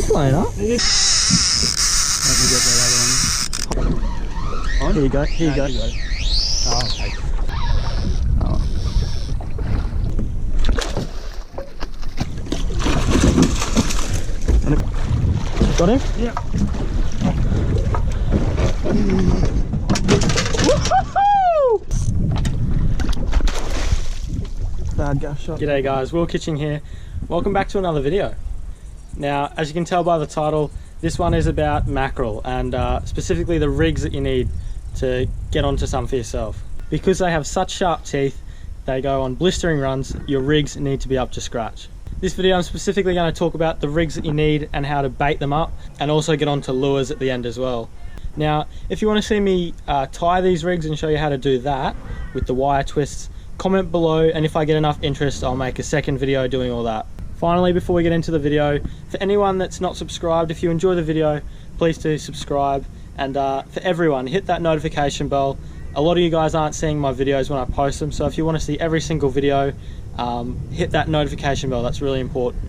playing up. Let me get that other one. On? Here you go, here you go. Oh, okay. Oh. Got him? Yeah. Bad gas shot. G'day guys, Will Kitching here. Welcome back to another video. Now, as you can tell by the title, this one is about mackerel and specifically the rigs that you need to get onto some for yourself. Because they have such sharp teeth, they go on blistering runs, your rigs need to be up to scratch. This video I'm specifically going to talk about the rigs that you need and how to bait them up, and also get onto lures at the end as well. Now, if you want to see me tie these rigs and show you how to do that with the wire twists, comment below, and if I get enough interest I'll make a second video doing all that. Finally, before we get into the video, for anyone that's not subscribed, if you enjoy the video, please do subscribe, and for everyone, hit that notification bell. A lot of you guys aren't seeing my videos when I post them, so if you want to see every single video, hit that notification bell. That's really important.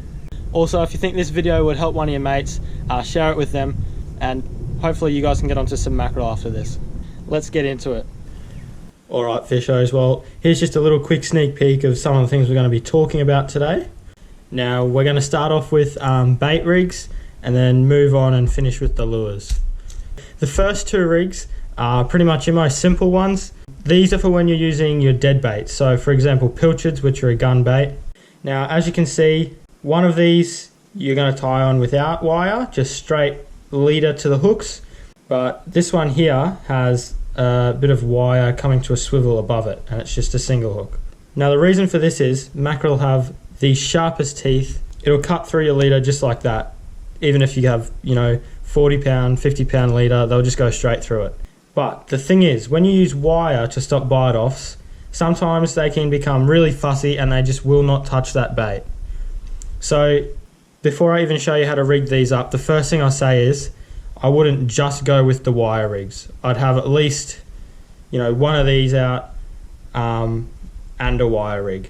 Also, if you think this video would help one of your mates, share it with them, and hopefully you guys can get onto some mackerel after this. Let's get into it. Alright fishers, well here's just a little quick sneak peek of some of the things we're going to be talking about today. Now we're going to start off with bait rigs and then move on and finish with the lures. The first two rigs are pretty much your most simple ones. These are for when you're using your dead baits, so for example pilchards, which are a gun bait. Now as you can see, one of these you're going to tie on without wire, just straight leader to the hooks, but this one here has a bit of wire coming to a swivel above it, and it's just a single hook. Now the reason for this is mackerel have the sharpest teeth. It'll cut through your leader just like that. Even if you have, 40 pound, 50 pound leader, they'll just go straight through it. But the thing is, when you use wire to stop bite-offs, sometimes they can become really fussy and they just will not touch that bait. So before I even show you how to rig these up, the first thing I say is I wouldn't just go with the wire rigs. I'd have at least, one of these out and a wire rig,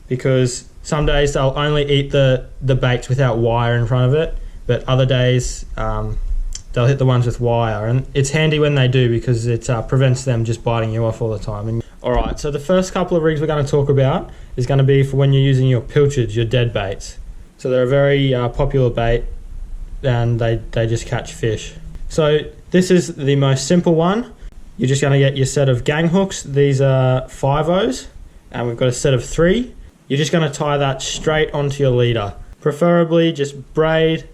because some days they'll only eat the baits without wire in front of it, but other days they'll hit the ones with wire, and it's handy when they do because it prevents them just biting you off all the time. Alright, so the first couple of rigs we're going to talk about is going to be for when you're using your pilchards, your dead baits. So they're a very popular bait, and they just catch fish. So this is the most simple one. You're just going to get your set of gang hooks. These are 5/0s, and we've got a set of 3. You're just going to tie that straight onto your leader, preferably just braid,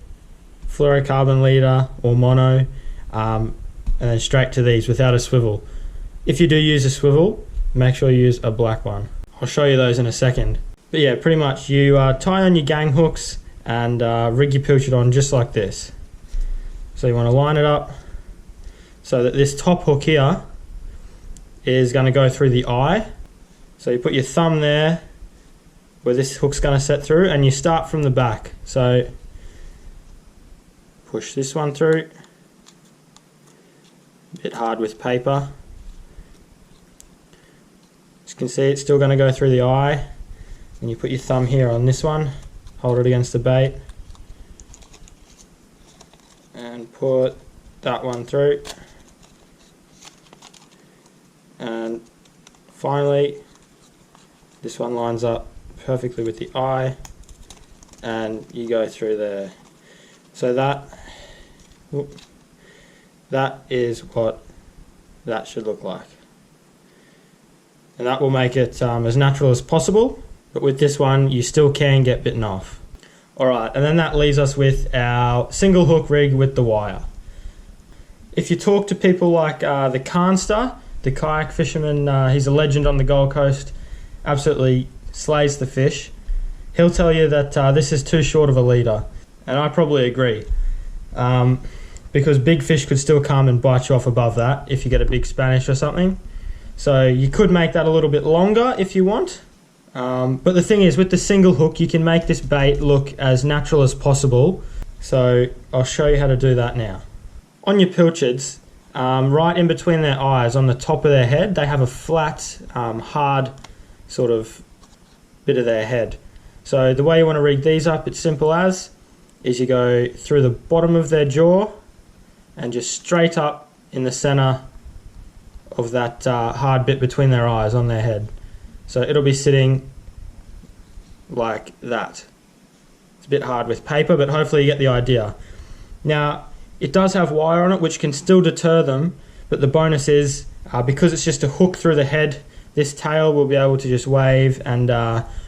fluorocarbon leader or mono, and then straight to these without a swivel. If you do use a swivel, make sure you use a black one. I'll show you those in a second. But yeah, pretty much you tie on your gang hooks and rig your pilchard on just like this. So you want to line it up so that this top hook here is going to go through the eye. So you put your thumb there where this hook's going to set through, and you start from the back. So push this one through, a bit hard with paper. As you can see, it's still going to go through the eye, and you put your thumb here on this one, hold it against the bait, and put that one through, and finally this one lines up perfectly with the eye, and you go through there. So that is what that should look like, and that will make it as natural as possible, but with this one you still can get bitten off. Alright, and then that leaves us with our single hook rig with the wire. If you talk to people like the Carnster, the kayak fisherman, he's a legend on the Gold Coast, absolutely slays the fish. He'll tell you that this is too short of a leader, and I probably agree, because big fish could still come and bite you off above that if you get a big Spanish or something. So you could make that a little bit longer if you want. But the thing is, with the single hook you can make this bait look as natural as possible, so I'll show you how to do that now. On your pilchards, right in between their eyes, on the top of their head, they have a flat, hard sort of bit of their head. So the way you want to rig these up, it's simple as, is you go through the bottom of their jaw and just straight up in the center of that hard bit between their eyes on their head. So it'll be sitting like that. It's a bit hard with paper, but hopefully you get the idea. Now, it does have wire on it, which can still deter them, but the bonus is, because it's just a hook through the head, this tail will be able to just wave and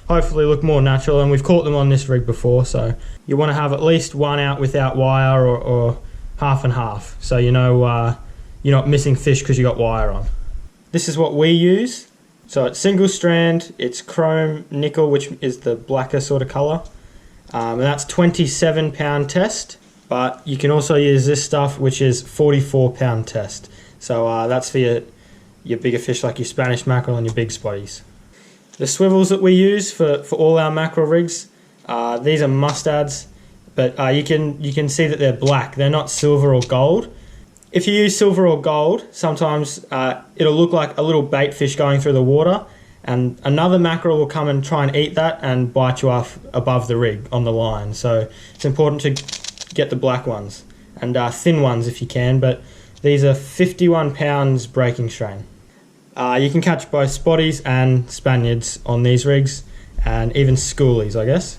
hopefully look more natural, and we've caught them on this rig before, so you want to have at least one out without wire or half and half, so you know you're not missing fish because you got wire on. This is what we use. So it's single strand, it's chrome nickel, which is the blacker sort of colour, and that's 27 pound test, but you can also use this stuff which is 44 pound test. So that's for your bigger fish like your Spanish mackerel and your big spotties. The swivels that we use for all our mackerel rigs, these are mustads, but you can see that they're black, they're not silver or gold. If you use silver or gold, sometimes it'll look like a little bait fish going through the water, and another mackerel will come and try and eat that and bite you off above the rig on the line. So it's important to get the black ones, and thin ones if you can, but these are 51 pounds breaking strain. You can catch both spotties and Spaniards on these rigs, and even schoolies, I guess.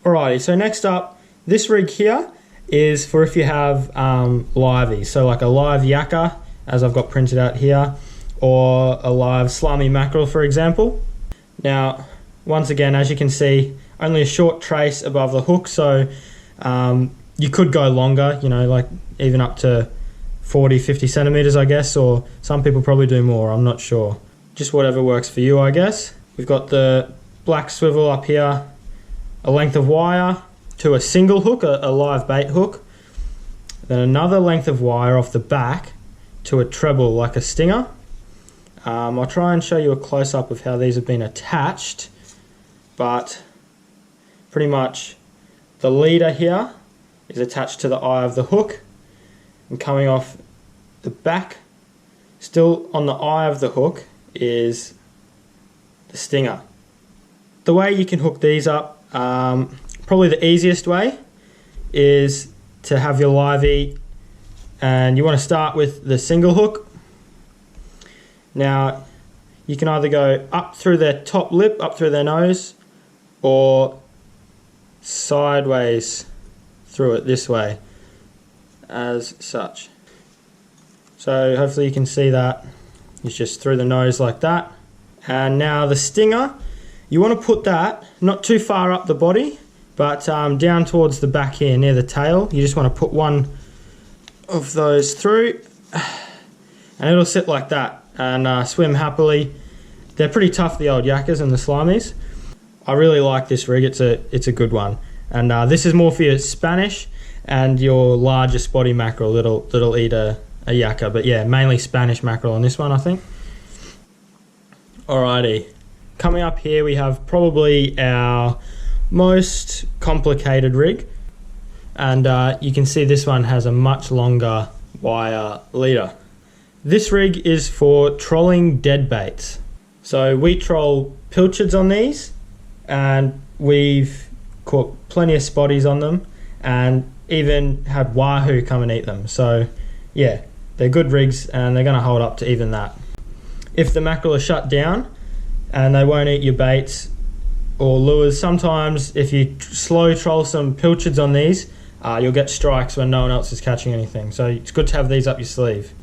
Alrighty, so next up, this rig here is for if you have liveys, so like a live Yakka, as I've got printed out here, or a live slimy mackerel, for example. Now, once again, as you can see, only a short trace above the hook, so you could go longer, you know, like even up to 40-50 centimeters, I guess, or some people probably do more, I'm not sure. Just whatever works for you, I guess. We've got the black swivel up here, a length of wire to a single hook, a live bait hook, then another length of wire off the back to a treble like a stinger. I'll try and show you a close-up of how these have been attached, but pretty much the leader here is attached to the eye of the hook, and coming off the back, still on the eye of the hook, is the stinger. The way you can hook these up, probably the easiest way, is to have your livey, and you want to start with the single hook. Now, you can either go up through their top lip, up through their nose, or sideways through it this way, as such. So hopefully you can see that. It's just through the nose like that. And now the stinger, you want to put that not too far up the body, but down towards the back here near the tail. You just want to put one of those through, and it'll sit like that and swim happily. They're pretty tough, the old Yakkas and the slimies. I really like this rig, it's a good one. And this is more for your Spanish and your larger spotty mackerel that'll eat a Yakka, but yeah, mainly Spanish mackerel on this one, I think. Alrighty, coming up here we have probably our most complicated rig, and you can see this one has a much longer wire leader. This rig is for trolling dead baits. So we troll pilchards on these, and we've caught plenty of spotties on them, and even had wahoo come and eat them. So yeah, they're good rigs and they're going to hold up to even that. If the mackerel are shut down and they won't eat your baits or lures, sometimes if you slow troll some pilchards on these, you'll get strikes when no one else is catching anything. So it's good to have these up your sleeve.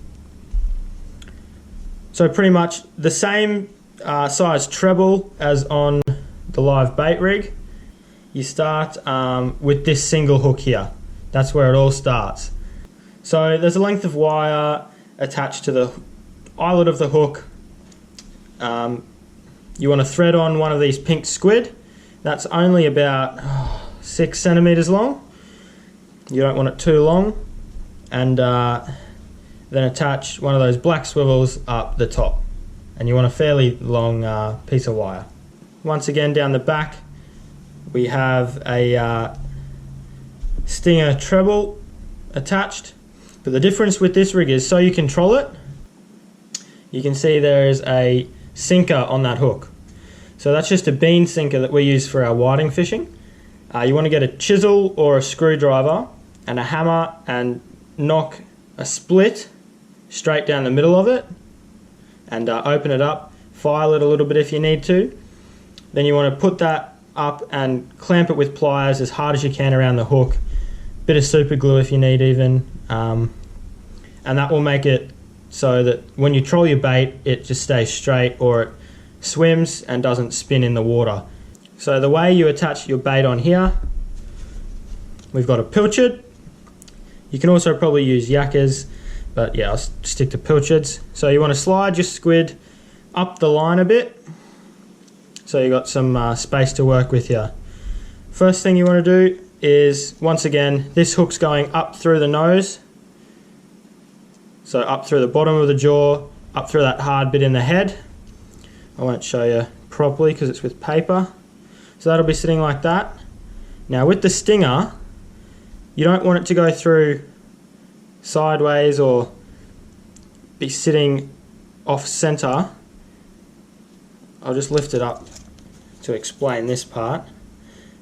So pretty much the same size treble as on the live bait rig. You start with this single hook here. That's where it all starts. So there's a length of wire attached to the eyelet of the hook. You want to thread on one of these pink squid. That's only about 6 centimeters long. You don't want it too long. And then attach one of those black swivels up the top. And you want a fairly long piece of wire. Once again, down the back, we have a stinger treble attached. But the difference with this rig is, so you control it, you can see there is a sinker on that hook. So that's just a bean sinker that we use for our whiting fishing. You want to get a chisel or a screwdriver and a hammer and knock a split straight down the middle of it and open it up, file it a little bit if you need to. Then you want to put that up and clamp it with pliers as hard as you can around the hook. Bit of super glue if you need even, and that will make it so that when you troll your bait it just stays straight or it swims and doesn't spin in the water. So the way you attach your bait on here, we've got a pilchard. You can also probably use Yakkas, but yeah, I'll stick to pilchards. So you want to slide your squid up the line a bit, so you got some space to work with here. First thing you want to do is, once again, this hook's going up through the nose, so up through the bottom of the jaw, up through that hard bit in the head. I won't show you properly because it's with paper. So that'll be sitting like that. Now with the stinger, you don't want it to go through sideways or be sitting off center. I'll just lift it up to explain this part.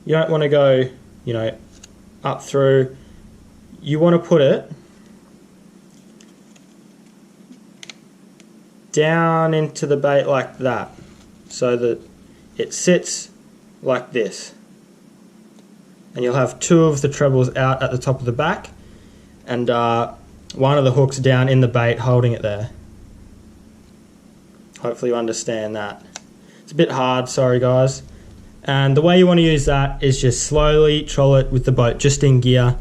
You don't want to go, you know, up through. You want to put it down into the bait like that, so that it sits like this, and you'll have two of the trebles out at the top of the back and one of the hooks down in the bait holding it there. Hopefully you understand that. It's a bit hard, sorry guys. And the way you want to use that is just slowly troll it with the boat just in gear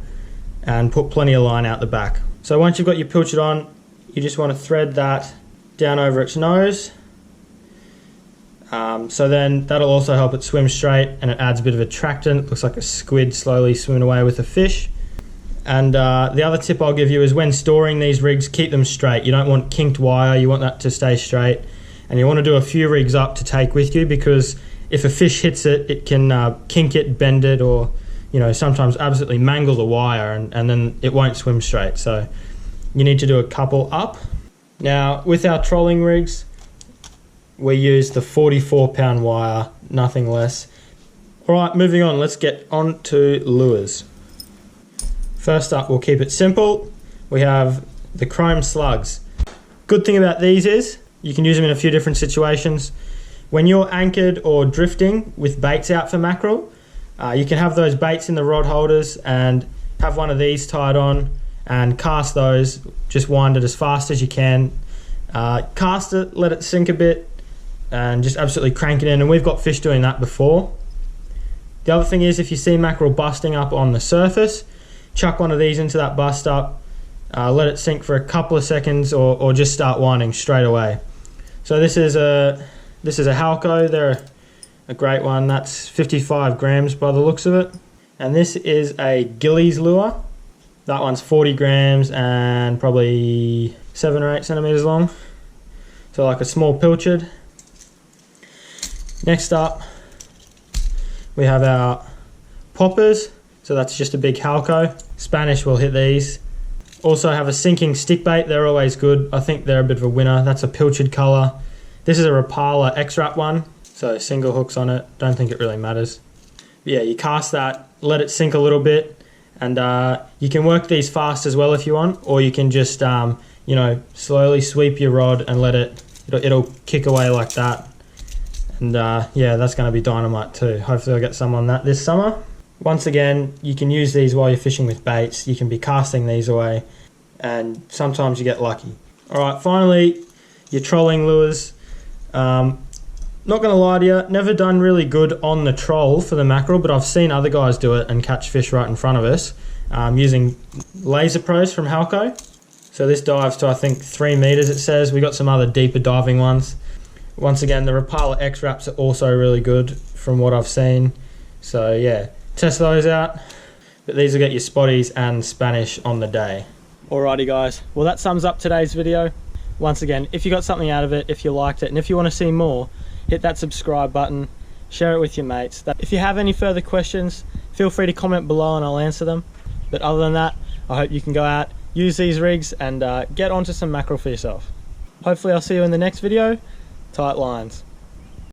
and put plenty of line out the back. So once you've got your pilchard on, you just want to thread that down over its nose. So then that'll also help it swim straight, and it adds a bit of attractant. It looks like a squid slowly swimming away with a fish. And the other tip I'll give you is, when storing these rigs, keep them straight. You don't want kinked wire, you want that to stay straight. And you want to do a few rigs up to take with you, because if a fish hits it, it can kink it, bend it, or you know, sometimes absolutely mangle the wire, and then it won't swim straight. So you need to do a couple up. Now with our trolling rigs, we use the 44-pound wire, nothing less. Alright, moving on, let's get on to lures. First up, we'll keep it simple. We have the chrome slugs. Good thing about these is you can use them in a few different situations. When you're anchored or drifting with baits out for mackerel, you can have those baits in the rod holders and have one of these tied on and cast those. Just wind it as fast as you can. Cast it, let it sink a bit, and just absolutely crank it in, and we've got fish doing that before. The other thing is, if you see mackerel busting up on the surface, chuck one of these into that bust up, let it sink for a couple of seconds, or just start winding straight away. So this is a Halco. They're a great one. That's 55 grams by the looks of it. And this is a Gillies lure. That one's 40 grams and probably 7 or 8 centimeters long. So like a small pilchard. Next up, we have our poppers. So that's just a big Halco. Spanish will hit these. Also have a sinking stick bait. They're always good. I think they're a bit of a winner. That's a pilchard color. This is a Rapala X-Wrap one. So single hooks on it. Don't think it really matters. But yeah, you cast that, let it sink a little bit, and you can work these fast as well if you want, or you can just you know, slowly sweep your rod and let it'll kick away like that. And yeah, that's going to be dynamite too. Hopefully I'll get some on that this summer. Once again, you can use these while you're fishing with baits. You can be casting these away, and sometimes you get lucky. Alright, finally, your trolling lures. Not going to lie to you, never done really good on the troll for the mackerel, but I've seen other guys do it and catch fish right in front of us using laser pros from Halco. So this dives to, I think, 3 meters it says. We got some other deeper diving ones. Once again, the Rapala X-Wraps are also really good from what I've seen. So yeah, test those out. But these will get your spotties and Spanish on the day. Alrighty guys, well that sums up today's video. Once again, if you got something out of it, if you liked it, and if you want to see more, hit that subscribe button, share it with your mates. If you have any further questions, feel free to comment below and I'll answer them. But other than that, I hope you can go out, use these rigs, and get onto some mackerel for yourself. Hopefully I'll see you in the next video. Tight lines.